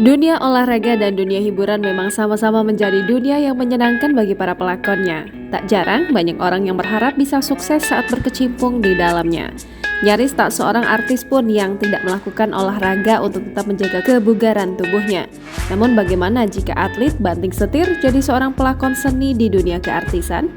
Dunia olahraga dan dunia hiburan memang sama-sama menjadi dunia yang menyenangkan bagi para pelakonnya. Tak jarang banyak orang yang berharap bisa sukses saat berkecimpung di dalamnya. Nyaris tak seorang artis pun yang tidak melakukan olahraga untuk tetap menjaga kebugaran tubuhnya. Namun bagaimana jika atlet banting setir jadi seorang pelakon seni di dunia keartisan?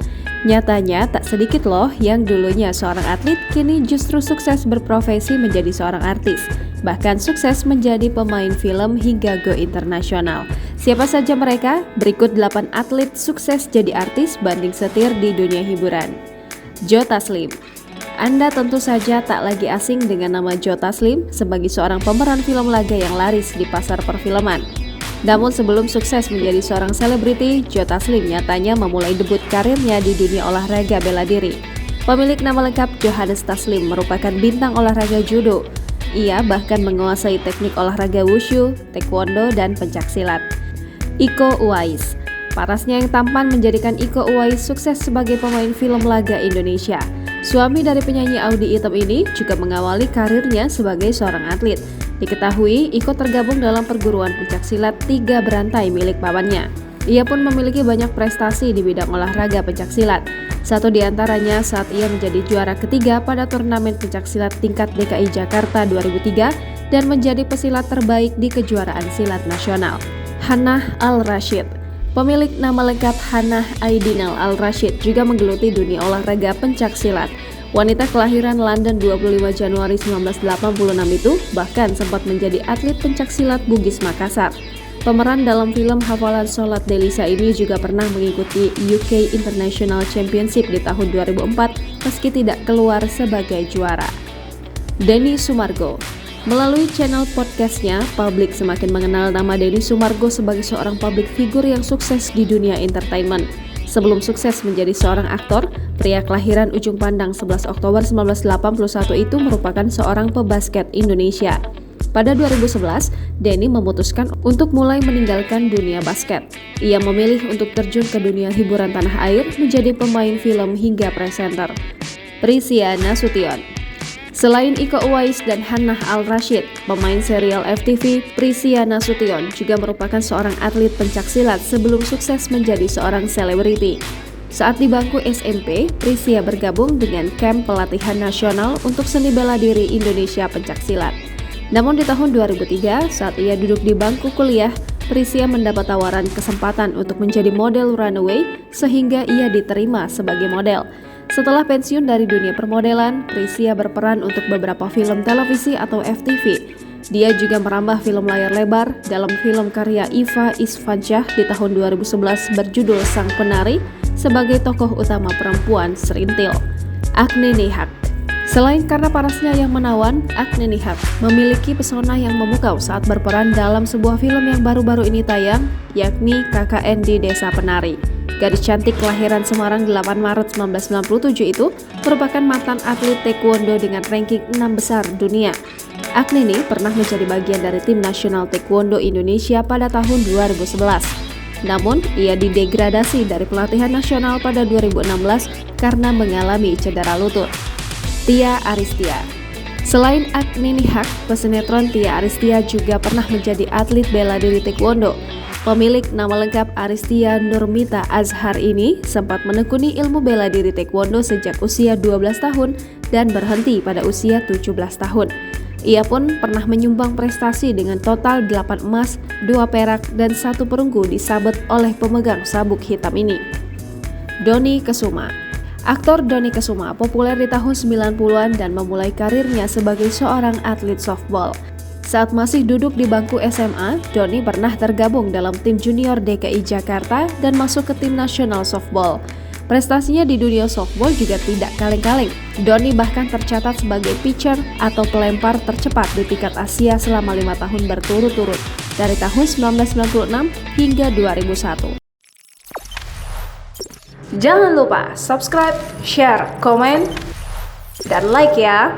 Nyatanya tak sedikit loh yang dulunya seorang atlet kini justru sukses berprofesi menjadi seorang artis. Bahkan sukses menjadi pemain film hingga go internasional. Siapa saja mereka? Berikut 8 atlet sukses jadi artis banting setir di dunia hiburan. Joe Taslim. Anda tentu saja tak lagi asing dengan nama Joe Taslim sebagai seorang pemeran film laga yang laris di pasar perfilman. Namun sebelum sukses menjadi seorang selebriti, Joe Taslim nyatanya memulai debut karirnya di dunia olahraga bela diri. Pemilik nama lengkap Johannes Taslim merupakan bintang olahraga judo. Ia bahkan menguasai teknik olahraga wushu, taekwondo, dan pencaksilat. Iko Uwais. Parasnya yang tampan menjadikan Iko Uwais sukses sebagai pemain film laga Indonesia. Suami dari penyanyi Audy Item ini juga mengawali karirnya sebagai seorang atlet. Diketahui, Iko tergabung dalam perguruan pencaksilat 3 berantai milik pamannya. Ia pun memiliki banyak prestasi di bidang olahraga pencaksilat. Satu di antaranya saat ia menjadi juara ketiga pada turnamen pencaksilat tingkat DKI Jakarta 2003 dan menjadi pesilat terbaik di kejuaraan silat nasional. Hannah Al-Rashid. Pemilik nama lengkap Hannah Aidinal Al-Rashid juga menggeluti dunia olahraga pencaksilat. Wanita kelahiran London 25 Januari 1986 itu bahkan sempat menjadi atlet pencaksilat Bugis Makassar. Pemeran dalam film Hafalan Sholat Delisa ini juga pernah mengikuti UK International Championship di tahun 2004 meski tidak keluar sebagai juara. Denny Sumargo. Melalui channel podcastnya, publik semakin mengenal nama Denny Sumargo sebagai seorang public figure yang sukses di dunia entertainment. Sebelum sukses menjadi seorang aktor, pria kelahiran Ujung Pandang 11 Oktober 1981 itu merupakan seorang pebasket Indonesia. Pada 2011, Denny memutuskan untuk mulai meninggalkan dunia basket. Ia memilih untuk terjun ke dunia hiburan tanah air, menjadi pemain film hingga presenter. Prisia Nasution. Selain Iko Uwais dan Hannah Al-Rashid, pemain serial FTV, Prisia Nasution juga merupakan seorang atlet pencaksilat sebelum sukses menjadi seorang selebriti. Saat di bangku SMP, Prisia bergabung dengan Camp Pelatihan Nasional untuk Seni Bela Diri Indonesia Pencaksilat. Namun di tahun 2003, saat ia duduk di bangku kuliah, Prisia mendapat tawaran kesempatan untuk menjadi model runway sehingga ia diterima sebagai model. Setelah pensiun dari dunia permodelan, Prisia berperan untuk beberapa film televisi atau FTV. Dia juga merambah film layar lebar dalam film karya Iva Isfansyah di tahun 2011 berjudul Sang Penari sebagai tokoh utama perempuan serintil. Agni Nihak. Selain karena parasnya yang menawan, Agni Nihak memiliki pesona yang memukau saat berperan dalam sebuah film yang baru-baru ini tayang, yakni KKN di Desa Penari. Gadis cantik kelahiran Semarang 8 Maret 1997 itu merupakan mantan atlet taekwondo dengan ranking 6 besar dunia. Agni ini pernah menjadi bagian dari tim nasional taekwondo Indonesia pada tahun 2011. Namun, ia didegradasi dari pelatihan nasional pada 2016 karena mengalami cedera lutut. Tia Aristia. Selain Agni Nihak, pesinetron Tia Aristia juga pernah menjadi atlet bela diri taekwondo. Pemilik nama lengkap Aristia Nurmita Azhar ini sempat menekuni ilmu bela diri taekwondo sejak usia 12 tahun dan berhenti pada usia 17 tahun. Ia pun pernah menyumbang prestasi dengan total 8 emas, 2 perak, dan 1 perunggu disabet oleh pemegang sabuk hitam ini. Dony Kesuma. Aktor Dony Kesuma populer di tahun 90-an dan memulai karirnya sebagai seorang atlet softball. Saat masih duduk di bangku SMA, Dony pernah tergabung dalam tim junior DKI Jakarta dan masuk ke tim nasional softball. Prestasinya di dunia softball juga tidak kaleng-kaleng. Dony bahkan tercatat sebagai pitcher atau pelempar tercepat di tingkat Asia selama 5 tahun berturut-turut, dari tahun 1996 hingga 2001. Jangan lupa subscribe, share, komen, dan like ya!